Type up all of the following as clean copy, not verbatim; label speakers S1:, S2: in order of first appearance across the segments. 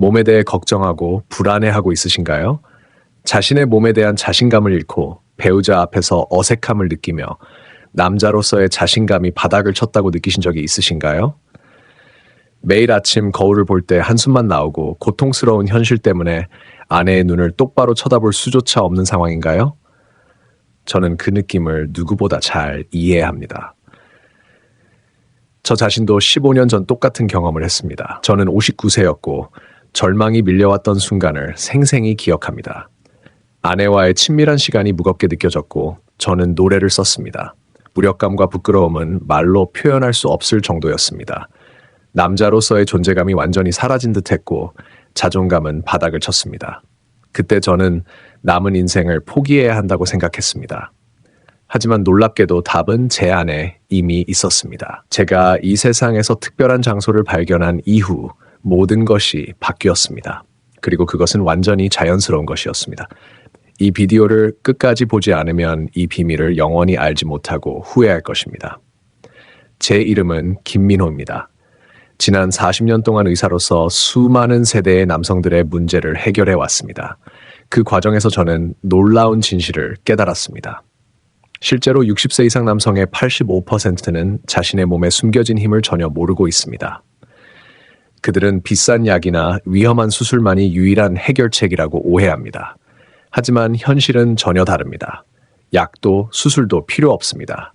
S1: 몸에 대해 걱정하고 불안해하고 있으신가요? 자신의 몸에 대한 자신감을 잃고 배우자 앞에서 어색함을 느끼며 남자로서의 자신감이 바닥을 쳤다고 느끼신 적이 있으신가요? 매일 아침 거울을 볼 때 한숨만 나오고 고통스러운 현실 때문에 아내의 눈을 똑바로 쳐다볼 수조차 없는 상황인가요? 저는 그 느낌을 누구보다 잘 이해합니다. 저 자신도 15년 전 똑같은 경험을 했습니다. 저는 59세였고 절망이 밀려왔던 순간을 생생히 기억합니다. 아내와의 친밀한 시간이 무겁게 느껴졌고 저는 노래를 썼습니다. 무력감과 부끄러움은 말로 표현할 수 없을 정도였습니다. 남자로서의 존재감이 완전히 사라진 듯했고 자존감은 바닥을 쳤습니다. 그때 저는 남은 인생을 포기해야 한다고 생각했습니다. 하지만 놀랍게도 답은 제 안에 이미 있었습니다. 제가 이 세상에서 특별한 장소를 발견한 이후 모든 것이 바뀌었습니다. 그리고 그것은 완전히 자연스러운 것이었습니다. 이 비디오를 끝까지 보지 않으면 이 비밀을 영원히 알지 못하고 후회할 것입니다. 제 이름은 김민호입니다. 지난 40년 동안 의사로서 수많은 세대의 남성들의 문제를 해결해 왔습니다. 그 과정에서 저는 놀라운 진실을 깨달았습니다. 실제로 60세 이상 남성의 85%는 자신의 몸에 숨겨진 힘을 전혀 모르고 있습니다. 그들은 비싼 약이나 위험한 수술만이 유일한 해결책이라고 오해합니다. 하지만 현실은 전혀 다릅니다. 약도 수술도 필요 없습니다.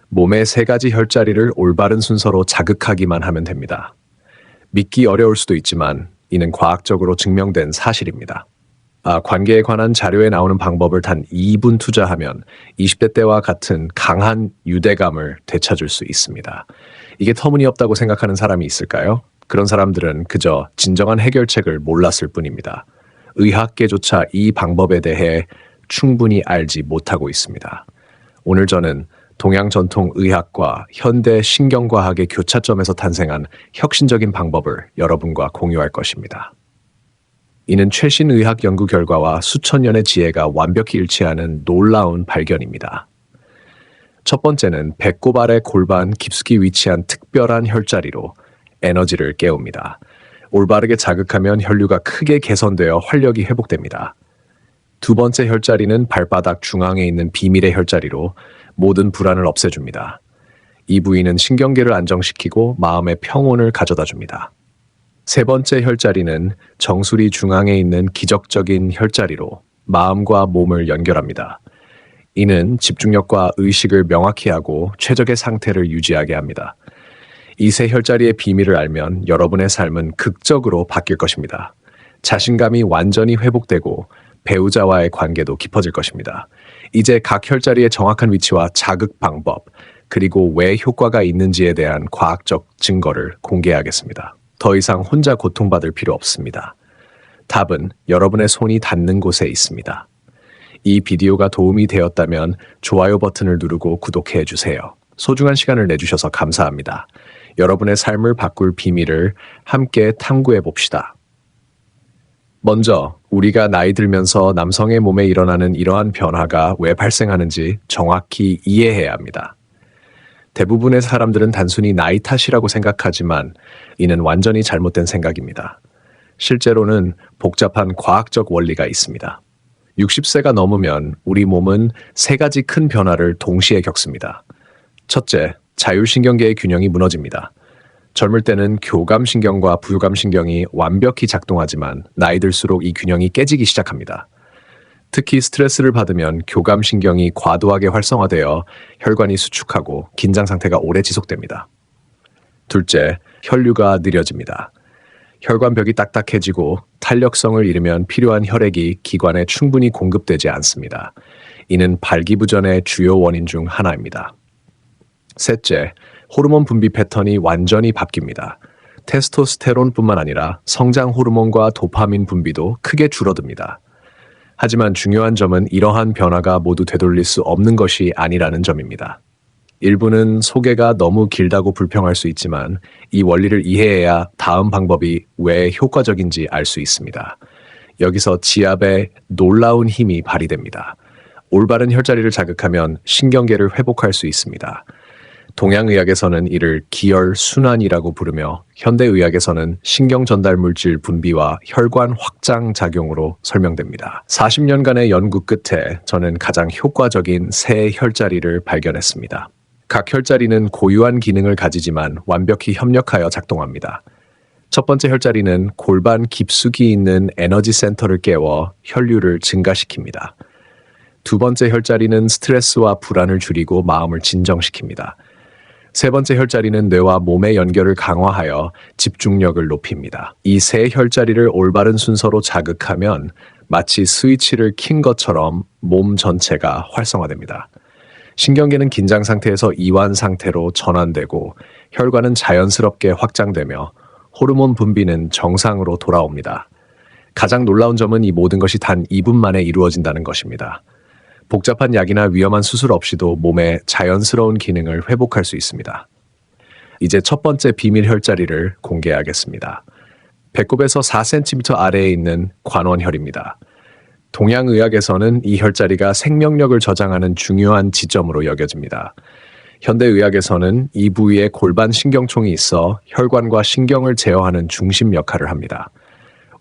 S1: 몸의 3가지 혈자리를 올바른 순서로 자극하기만 하면 됩니다. 믿기 어려울 수도 있지만 이는 과학적으로 증명된 사실입니다. 관계에 관한 자료에 나오는 방법을 단 2분 투자하면 20대 때와 같은 강한 유대감을 되찾을 수 있습니다. 이게 터무니없다고 생각하는 사람이 있을까요? 그런 사람들은 그저 진정한 해결책을 몰랐을 뿐입니다. 의학계조차 이 방법에 대해 충분히 알지 못하고 있습니다. 오늘 저는 동양 전통 의학과 현대 신경과학의 교차점에서 탄생한 혁신적인 방법을 여러분과 공유할 것입니다. 이는 최신 의학 연구 결과와 수천 년의 지혜가 완벽히 일치하는 놀라운 발견입니다. 첫 번째는 배꼽 아래 골반 깊숙이 위치한 특별한 혈자리로 에너지를 깨웁니다. 올바르게 자극하면 혈류가 크게 개선되어 활력이 회복됩니다. 두 번째 혈자리는 발바닥 중앙에 있는 비밀의 혈자리로 모든 불안을 없애줍니다. 이 부위는 신경계를 안정시키고 마음의 평온을 가져다 줍니다. 세 번째 혈자리는 정수리 중앙에 있는 기적적인 혈자리로 마음과 몸을 연결합니다. 이는 집중력과 의식을 명확히 하고 최적의 상태를 유지하게 합니다. 이 세 혈자리의 비밀을 알면 여러분의 삶은 극적으로 바뀔 것입니다. 자신감이 완전히 회복되고 배우자와의 관계도 깊어질 것입니다. 이제 각 혈자리의 정확한 위치와 자극 방법, 그리고 왜 효과가 있는지에 대한 과학적 증거를 공개하겠습니다. 더 이상 혼자 고통받을 필요 없습니다. 답은 여러분의 손이 닿는 곳에 있습니다. 이 비디오가 도움이 되었다면 좋아요 버튼을 누르고 구독해 주세요. 소중한 시간을 내주셔서 감사합니다. 여러분의 삶을 바꿀 비밀을 함께 탐구해 봅시다. 먼저 우리가 나이 들면서 남성의 몸에 일어나는 이러한 변화가 왜 발생하는지 정확히 이해해야 합니다. 대부분의 사람들은 단순히 나이 탓이라고 생각하지만 이는 완전히 잘못된 생각입니다. 실제로는 복잡한 과학적 원리가 있습니다. 60세가 넘으면 우리 몸은 3가지 큰 변화를 동시에 겪습니다. 첫째, 자율신경계의 균형이 무너집니다. 젊을 때는 교감신경과 부교감신경이 완벽히 작동하지만 나이 들수록 이 균형이 깨지기 시작합니다. 특히 스트레스를 받으면 교감신경이 과도하게 활성화되어 혈관이 수축하고 긴장 상태가 오래 지속됩니다. 둘째, 혈류가 느려집니다. 혈관벽이 딱딱해지고 탄력성을 잃으면 필요한 혈액이 기관에 충분히 공급되지 않습니다. 이는 발기부전의 주요 원인 중 하나입니다. 셋째, 호르몬 분비 패턴이 완전히 바뀝니다. 테스토스테론뿐만 아니라 성장 호르몬과 도파민 분비도 크게 줄어듭니다. 하지만 중요한 점은 이러한 변화가 모두 되돌릴 수 없는 것이 아니라는 점입니다. 일부는 소개가 너무 길다고 불평할 수 있지만 이 원리를 이해해야 다음 방법이 왜 효과적인지 알 수 있습니다. 여기서 지압의 놀라운 힘이 발휘됩니다. 올바른 혈자리를 자극하면 신경계를 회복할 수 있습니다. 동양의학에서는 이를 기혈순환이라고 부르며 현대의학에서는 신경전달물질 분비와 혈관 확장 작용으로 설명됩니다. 40년간의 연구 끝에 저는 가장 효과적인 세 혈자리를 발견했습니다. 각 혈자리는 고유한 기능을 가지지만 완벽히 협력하여 작동합니다. 첫 번째 혈자리는 골반 깊숙이 있는 에너지 센터를 깨워 혈류를 증가시킵니다. 두 번째 혈자리는 스트레스와 불안을 줄이고 마음을 진정시킵니다. 세 번째 혈자리는 뇌와 몸의 연결을 강화하여 집중력을 높입니다. 이 세 혈자리를 올바른 순서로 자극하면 마치 스위치를 킨 것처럼 몸 전체가 활성화됩니다. 신경계는 긴장 상태에서 이완 상태로 전환되고 혈관은 자연스럽게 확장되며 호르몬 분비는 정상으로 돌아옵니다. 가장 놀라운 점은 이 모든 것이 단 2분 만에 이루어진다는 것입니다. 복잡한 약이나 위험한 수술 없이도 몸의 자연스러운 기능을 회복할 수 있습니다. 이제 첫 번째 비밀 혈자리를 공개하겠습니다. 배꼽에서 4cm 아래에 있는 관원혈입니다. 동양의학에서는 이 혈자리가 생명력을 저장하는 중요한 지점으로 여겨집니다. 현대의학에서는 이 부위에 골반 신경총이 있어 혈관과 신경을 제어하는 중심 역할을 합니다.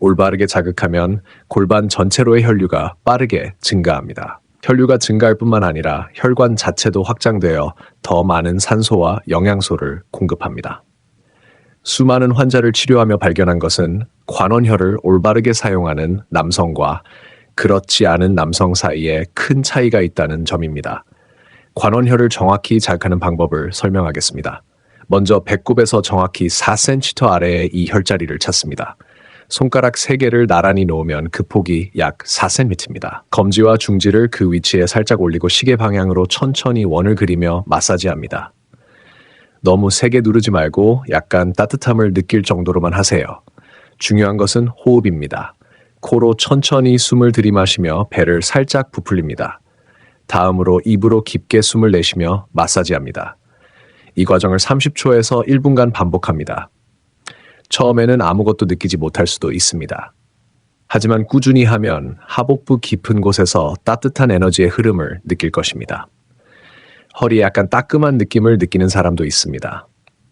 S1: 올바르게 자극하면 골반 전체로의 혈류가 빠르게 증가합니다. 혈류가 증가할 뿐만 아니라 혈관 자체도 확장되어 더 많은 산소와 영양소를 공급합니다. 수많은 환자를 치료하며 발견한 것은 관원혈을 올바르게 사용하는 남성과 그렇지 않은 남성 사이에 큰 차이가 있다는 점입니다. 관원혈을 정확히 자극하는 방법을 설명하겠습니다. 먼저 배꼽에서 정확히 4cm 아래에 이 혈자리를 찾습니다. 손가락 3개를 나란히 놓으면 그 폭이 약 4cm입니다. 검지와 중지를 그 위치에 살짝 올리고 시계 방향으로 천천히 원을 그리며 마사지합니다. 너무 세게 누르지 말고 약간 따뜻함을 느낄 정도로만 하세요. 중요한 것은 호흡입니다. 코로 천천히 숨을 들이마시며 배를 살짝 부풀립니다. 다음으로 입으로 깊게 숨을 내쉬며 마사지합니다. 이 과정을 30초에서 1분간 반복합니다. 처음에는 아무것도 느끼지 못할 수도 있습니다. 하지만 꾸준히 하면 하복부 깊은 곳에서 따뜻한 에너지의 흐름을 느낄 것입니다. 허리에 약간 따끔한 느낌을 느끼는 사람도 있습니다.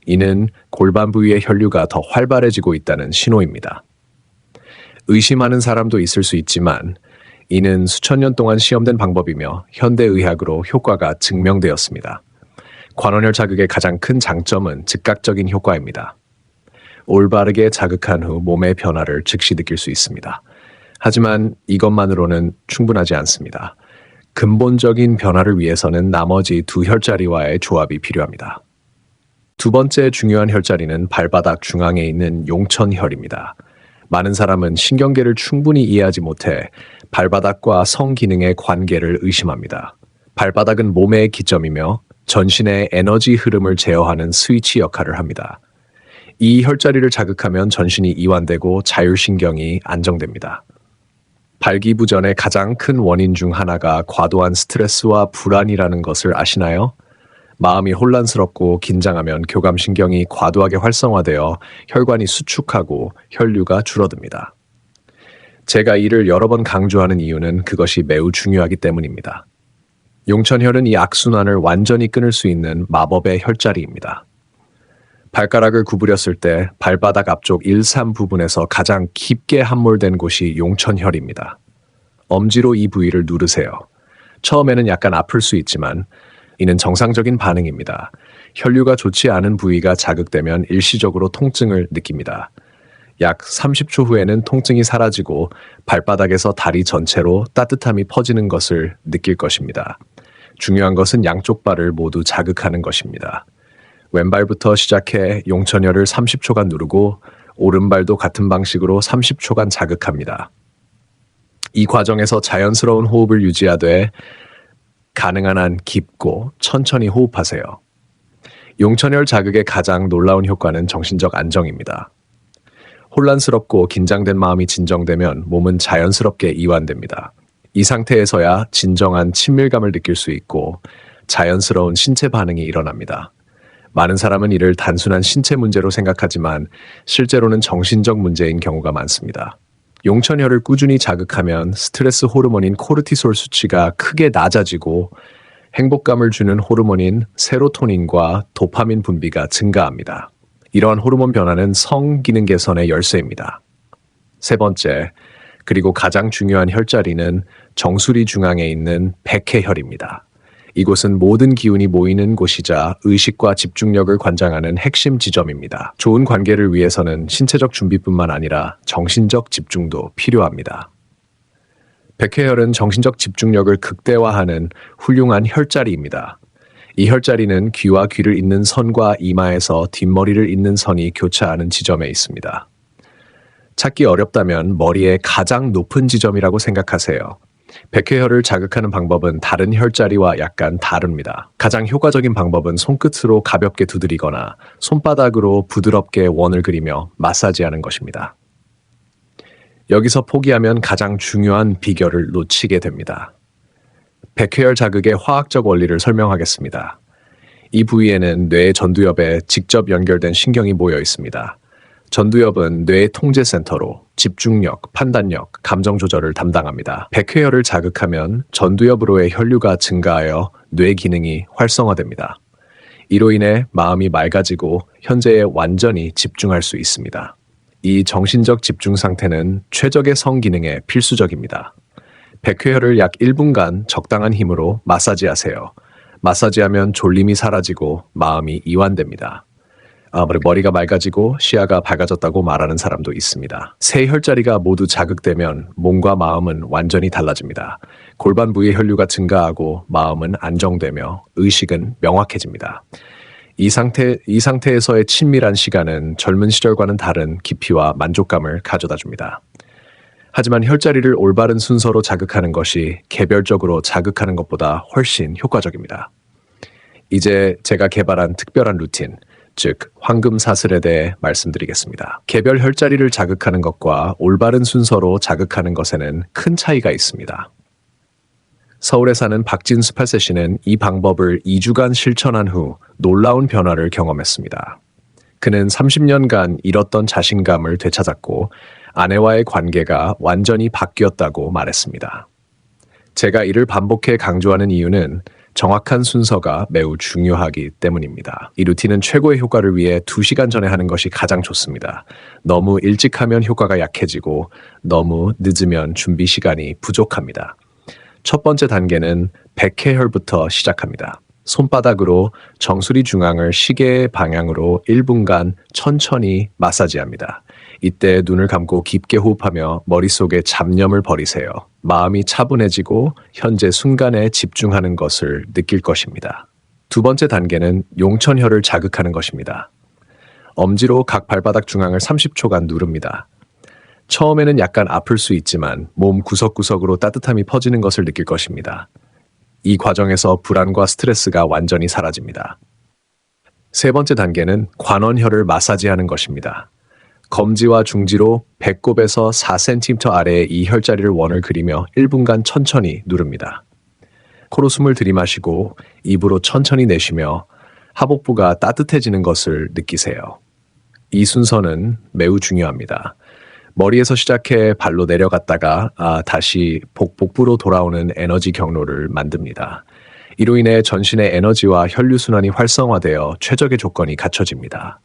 S1: 이는 골반 부위의 혈류가 더 활발해지고 있다는 신호입니다. 의심하는 사람도 있을 수 있지만 이는 수천 년 동안 시험된 방법이며 현대의학으로 효과가 증명되었습니다. 관원혈 자극의 가장 큰 장점은 즉각적인 효과입니다. 올바르게 자극한 후 몸의 변화를 즉시 느낄 수 있습니다. 하지만 이것만으로는 충분하지 않습니다. 근본적인 변화를 위해서는 나머지 두 혈자리와의 조합이 필요합니다. 두 번째 중요한 혈자리는 발바닥 중앙에 있는 용천혈입니다. 많은 사람은 신경계를 충분히 이해하지 못해 발바닥과 성기능의 관계를 의심합니다. 발바닥은 몸의 기점이며 전신의 에너지 흐름을 제어하는 스위치 역할을 합니다. 이 혈자리를 자극하면 전신이 이완되고 자율신경이 안정됩니다. 발기부전의 가장 큰 원인 중 하나가 과도한 스트레스와 불안이라는 것을 아시나요? 마음이 혼란스럽고 긴장하면 교감신경이 과도하게 활성화되어 혈관이 수축하고 혈류가 줄어듭니다. 제가 이를 여러 번 강조하는 이유는 그것이 매우 중요하기 때문입니다. 용천혈은 이 악순환을 완전히 끊을 수 있는 마법의 혈자리입니다. 발가락을 구부렸을 때 발바닥 앞쪽 1, 3 부분에서 가장 깊게 함몰된 곳이 용천혈입니다. 엄지로 이 부위를 누르세요. 처음에는 약간 아플 수 있지만 이는 정상적인 반응입니다. 혈류가 좋지 않은 부위가 자극되면 일시적으로 통증을 느낍니다. 약 30초 후에는 통증이 사라지고 발바닥에서 다리 전체로 따뜻함이 퍼지는 것을 느낄 것입니다. 중요한 것은 양쪽 발을 모두 자극하는 것입니다. 왼발부터 시작해 용천혈을 30초간 누르고 오른발도 같은 방식으로 30초간 자극합니다. 이 과정에서 자연스러운 호흡을 유지하되 가능한 한 깊고 천천히 호흡하세요. 용천혈 자극의 가장 놀라운 효과는 정신적 안정입니다. 혼란스럽고 긴장된 마음이 진정되면 몸은 자연스럽게 이완됩니다. 이 상태에서야 진정한 친밀감을 느낄 수 있고 자연스러운 신체 반응이 일어납니다. 많은 사람은 이를 단순한 신체 문제로 생각하지만 실제로는 정신적 문제인 경우가 많습니다. 용천혈을 꾸준히 자극하면 스트레스 호르몬인 코르티솔 수치가 크게 낮아지고 행복감을 주는 호르몬인 세로토닌과 도파민 분비가 증가합니다. 이러한 호르몬 변화는 성기능 개선의 열쇠입니다. 세 번째, 그리고 가장 중요한 혈자리는 정수리 중앙에 있는 백회혈입니다. 이곳은 모든 기운이 모이는 곳이자 의식과 집중력을 관장하는 핵심 지점입니다. 좋은 관계를 위해서는 신체적 준비뿐만 아니라 정신적 집중도 필요합니다. 백회혈은 정신적 집중력을 극대화하는 훌륭한 혈자리입니다. 이 혈자리는 귀와 귀를 잇는 선과 이마에서 뒷머리를 잇는 선이 교차하는 지점에 있습니다. 찾기 어렵다면 머리의 가장 높은 지점이라고 생각하세요. 백회혈을 자극하는 방법은 다른 혈자리와 약간 다릅니다. 가장 효과적인 방법은 손끝으로 가볍게 두드리거나 손바닥으로 부드럽게 원을 그리며 마사지하는 것입니다. 여기서 포기하면 가장 중요한 비결을 놓치게 됩니다. 백회혈 자극의 화학적 원리를 설명하겠습니다. 이 부위에는 뇌의 전두엽에 직접 연결된 신경이 모여 있습니다. 전두엽은 뇌의 통제센터로 집중력, 판단력, 감정 조절을 담당합니다. 백회혈을 자극하면 전두엽으로의 혈류가 증가하여 뇌 기능이 활성화됩니다. 이로 인해 마음이 맑아지고 현재에 완전히 집중할 수 있습니다. 이 정신적 집중 상태는 최적의 성기능에 필수적입니다. 백회혈을 약 1분간 적당한 힘으로 마사지하세요. 마사지하면 졸림이 사라지고 마음이 이완됩니다. 머리가 맑아지고 시야가 밝아졌다고 말하는 사람도 있습니다. 세 혈자리가 모두 자극되면 몸과 마음은 완전히 달라집니다. 골반 부의 혈류가 증가하고 마음은 안정되며 의식은 명확해집니다. 이 상태에서의 친밀한 시간은 젊은 시절과는 다른 깊이와 만족감을 가져다 줍니다. 하지만 혈자리를 올바른 순서로 자극하는 것이 개별적으로 자극하는 것보다 훨씬 효과적입니다. 이제 제가 개발한 특별한 루틴, 즉 황금 사슬에 대해 말씀드리겠습니다. 개별 혈자리를 자극하는 것과 올바른 순서로 자극하는 것에는 큰 차이가 있습니다. 서울에 사는 박진수 8세 씨는 이 방법을 2주간 실천한 후 놀라운 변화를 경험했습니다. 그는 30년간 잃었던 자신감을 되찾았고 아내와의 관계가 완전히 바뀌었다고 말했습니다. 제가 이를 반복해 강조하는 이유는 정확한 순서가 매우 중요하기 때문입니다. 이 루틴은 최고의 효과를 위해 2시간 전에 하는 것이 가장 좋습니다. 너무 일찍 하면 효과가 약해지고 너무 늦으면 준비 시간이 부족합니다. 첫 번째 단계는 백회혈부터 시작합니다. 손바닥으로 정수리 중앙을 시계의 방향으로 1분간 천천히 마사지합니다. 이때 눈을 감고 깊게 호흡하며 머릿속에 잡념을 버리세요. 마음이 차분해지고 현재 순간에 집중하는 것을 느낄 것입니다. 두 번째 단계는 용천혈을 자극하는 것입니다. 엄지로 각 발바닥 중앙을 30초간 누릅니다. 처음에는 약간 아플 수 있지만 몸 구석구석으로 따뜻함이 퍼지는 것을 느낄 것입니다. 이 과정에서 불안과 스트레스가 완전히 사라집니다. 세 번째 단계는 관원혈을 마사지하는 것입니다. 검지와 중지로 배꼽에서 4cm 아래의 이 혈자리를 원을 그리며 1분간 천천히 누릅니다. 코로 숨을 들이마시고 입으로 천천히 내쉬며 하복부가 따뜻해지는 것을 느끼세요. 이 순서는 매우 중요합니다. 머리에서 시작해 발로 내려갔다가 다시 복부로 돌아오는 에너지 경로를 만듭니다. 이로 인해 전신의 에너지와 혈류순환이 활성화되어 최적의 조건이 갖춰집니다.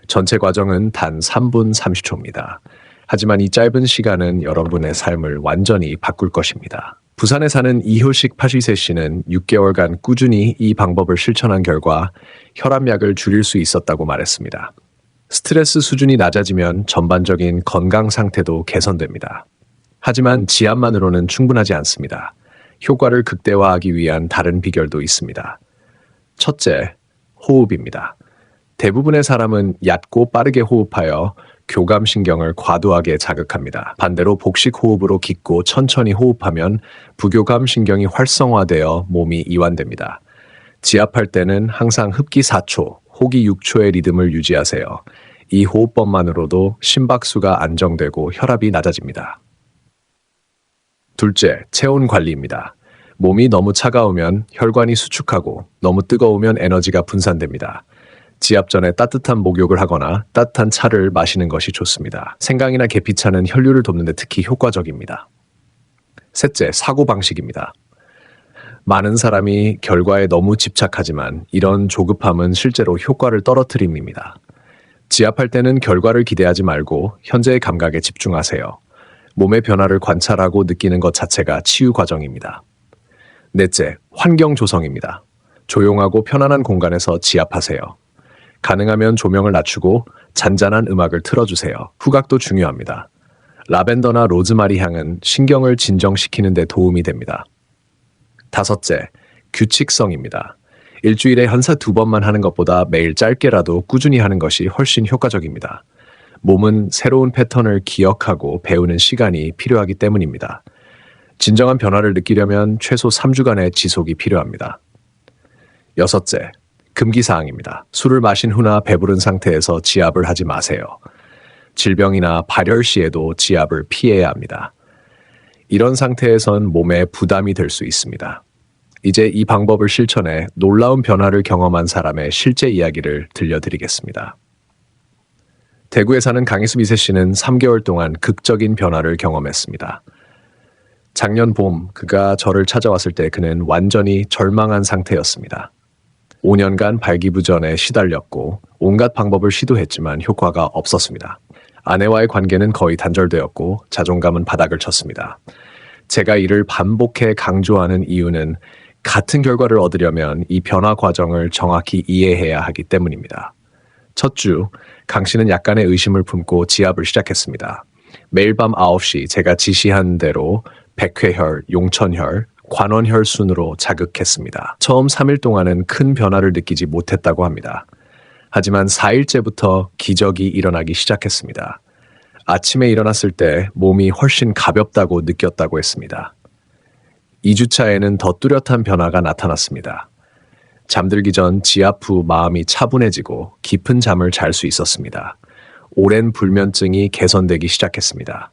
S1: 전체 과정은 단 3분 30초입니다. 하지만 이 짧은 시간은 여러분의 삶을 완전히 바꿀 것입니다. 부산에 사는 이효식 82세 씨는 6개월간 꾸준히 이 방법을 실천한 결과 혈압약을 줄일 수 있었다고 말했습니다. 스트레스 수준이 낮아지면 전반적인 건강 상태도 개선됩니다. 하지만 지압만으로는 충분하지 않습니다. 효과를 극대화하기 위한 다른 비결도 있습니다. 첫째, 호흡입니다. 대부분의 사람은 얕고 빠르게 호흡하여 교감신경을 과도하게 자극합니다. 반대로 복식 호흡으로 깊고 천천히 호흡하면 부교감신경이 활성화되어 몸이 이완됩니다. 지압할 때는 항상 흡기 4초, 호기 6초의 리듬을 유지하세요. 이 호흡법만으로도 심박수가 안정되고 혈압이 낮아집니다. 둘째, 체온 관리입니다. 몸이 너무 차가우면 혈관이 수축하고 너무 뜨거우면 에너지가 분산됩니다. 지압 전에 따뜻한 목욕을 하거나 따뜻한 차를 마시는 것이 좋습니다. 생강이나 계피차는 혈류를 돕는 데 특히 효과적입니다. 셋째, 사고방식입니다. 많은 사람이 결과에 너무 집착하지만 이런 조급함은 실제로 효과를 떨어뜨립니다. 지압할 때는 결과를 기대하지 말고 현재의 감각에 집중하세요. 몸의 변화를 관찰하고 느끼는 것 자체가 치유 과정입니다. 넷째, 환경 조성입니다. 조용하고 편안한 공간에서 지압하세요. 가능하면 조명을 낮추고 잔잔한 음악을 틀어주세요. 후각도 중요합니다. 라벤더나 로즈마리 향은 신경을 진정시키는 데 도움이 됩니다. 다섯째, 규칙성입니다. 일주일에 현사 2번만 하는 것보다 매일 짧게라도 꾸준히 하는 것이 훨씬 효과적입니다. 몸은 새로운 패턴을 기억하고 배우는 시간이 필요하기 때문입니다. 진정한 변화를 느끼려면 최소 3주간의 지속이 필요합니다. 여섯째, 금기사항입니다. 술을 마신 후나 배부른 상태에서 지압을 하지 마세요. 질병이나 발열 시에도 지압을 피해야 합니다. 이런 상태에선 몸에 부담이 될 수 있습니다. 이제 이 방법을 실천해 놀라운 변화를 경험한 사람의 실제 이야기를 들려드리겠습니다. 대구에 사는 강희수 2세 씨는 3개월 동안 극적인 변화를 경험했습니다. 작년 봄 그가 저를 찾아왔을 때 그는 완전히 절망한 상태였습니다. 5년간 발기부전에 시달렸고 온갖 방법을 시도했지만 효과가 없었습니다. 아내와의 관계는 거의 단절되었고 자존감은 바닥을 쳤습니다. 제가 이를 반복해 강조하는 이유는 같은 결과를 얻으려면 이 변화 과정을 정확히 이해해야 하기 때문입니다. 첫 주, 강 씨는 약간의 의심을 품고 지압을 시작했습니다. 매일 밤 9시 제가 지시한 대로 백회혈, 용천혈, 관원혈 순으로 자극했습니다. 처음 3일 동안은 큰 변화를 느끼지 못했다고 합니다. 하지만 4일째부터 기적이 일어나기 시작했습니다. 아침에 일어났을 때 몸이 훨씬 가볍다고 느꼈다고 했습니다. 2주차에는 더 뚜렷한 변화가 나타났습니다. 잠들기 전 지압 후 마음이 차분해지고 깊은 잠을 잘 수 있었습니다. 오랜 불면증이 개선되기 시작했습니다.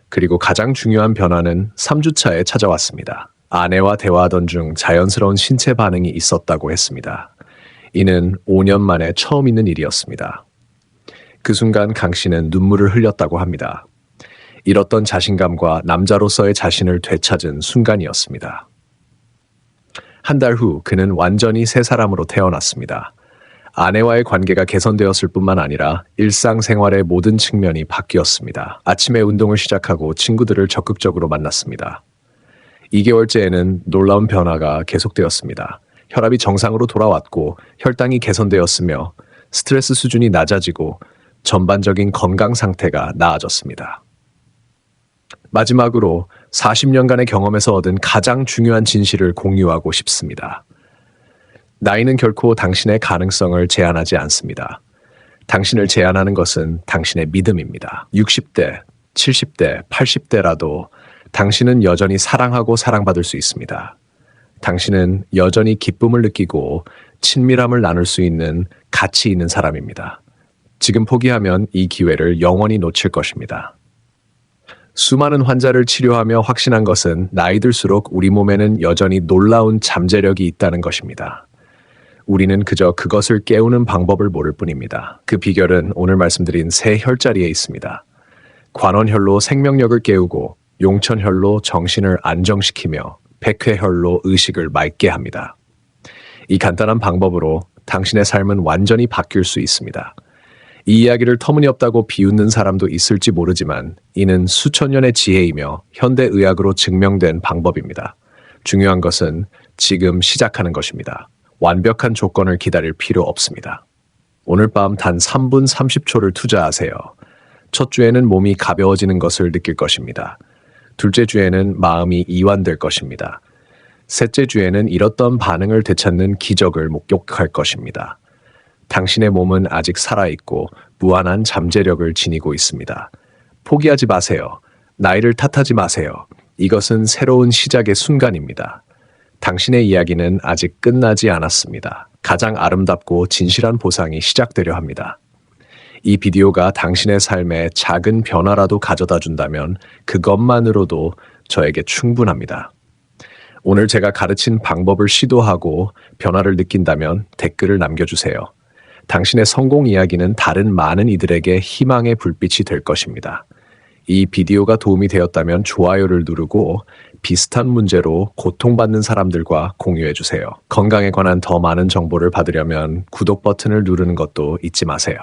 S1: 그리고 가장 중요한 변화는 3주차에 찾아왔습니다. 아내와 대화하던 중 자연스러운 신체 반응이 있었다고 했습니다. 이는 5년 만에 처음 있는 일이었습니다. 그 순간 강 씨는 눈물을 흘렸다고 합니다. 잃었던 자신감과 남자로서의 자신을 되찾은 순간이었습니다. 한 달 후 그는 완전히 새 사람으로 태어났습니다. 아내와의 관계가 개선되었을 뿐만 아니라 일상생활의 모든 측면이 바뀌었습니다. 아침에 운동을 시작하고 친구들을 적극적으로 만났습니다. 2개월째에는 놀라운 변화가 계속되었습니다. 혈압이 정상으로 돌아왔고 혈당이 개선되었으며 스트레스 수준이 낮아지고 전반적인 건강 상태가 나아졌습니다. 마지막으로 40년간의 경험에서 얻은 가장 중요한 진실을 공유하고 싶습니다. 나이는 결코 당신의 가능성을 제한하지 않습니다. 당신을 제한하는 것은 당신의 믿음입니다. 60대, 70대, 80대라도 당신은 여전히 사랑하고 사랑받을 수 있습니다. 당신은 여전히 기쁨을 느끼고 친밀함을 나눌 수 있는 가치 있는 사람입니다. 지금 포기하면 이 기회를 영원히 놓칠 것입니다. 수많은 환자를 치료하며 확신한 것은 나이 들수록 우리 몸에는 여전히 놀라운 잠재력이 있다는 것입니다. 우리는 그저 그것을 깨우는 방법을 모를 뿐입니다. 그 비결은 오늘 말씀드린 세 혈자리에 있습니다. 관원혈로 생명력을 깨우고 용천혈로 정신을 안정시키며 백회혈로 의식을 맑게 합니다. 이 간단한 방법으로 당신의 삶은 완전히 바뀔 수 있습니다. 이 이야기를 터무니없다고 비웃는 사람도 있을지 모르지만 이는 수천 년의 지혜이며 현대의학으로 증명된 방법입니다. 중요한 것은 지금 시작하는 것입니다. 완벽한 조건을 기다릴 필요 없습니다. 오늘 밤 단 3분 30초를 투자하세요. 첫 주에는 몸이 가벼워지는 것을 느낄 것입니다. 둘째 주에는 마음이 이완될 것입니다. 셋째 주에는 잃었던 반응을 되찾는 기적을 목격할 것입니다. 당신의 몸은 아직 살아있고 무한한 잠재력을 지니고 있습니다. 포기하지 마세요. 나이를 탓하지 마세요. 이것은 새로운 시작의 순간입니다. 당신의 이야기는 아직 끝나지 않았습니다. 가장 아름답고 진실한 보상이 시작되려 합니다. 이 비디오가 당신의 삶에 작은 변화라도 가져다 준다면 그것만으로도 저에게 충분합니다. 오늘 제가 가르친 방법을 시도하고 변화를 느낀다면 댓글을 남겨주세요. 당신의 성공 이야기는 다른 많은 이들에게 희망의 불빛이 될 것입니다. 이 비디오가 도움이 되었다면 좋아요를 누르고 비슷한 문제로 고통받는 사람들과 공유해주세요. 건강에 관한 더 많은 정보를 받으려면 구독 버튼을 누르는 것도 잊지 마세요.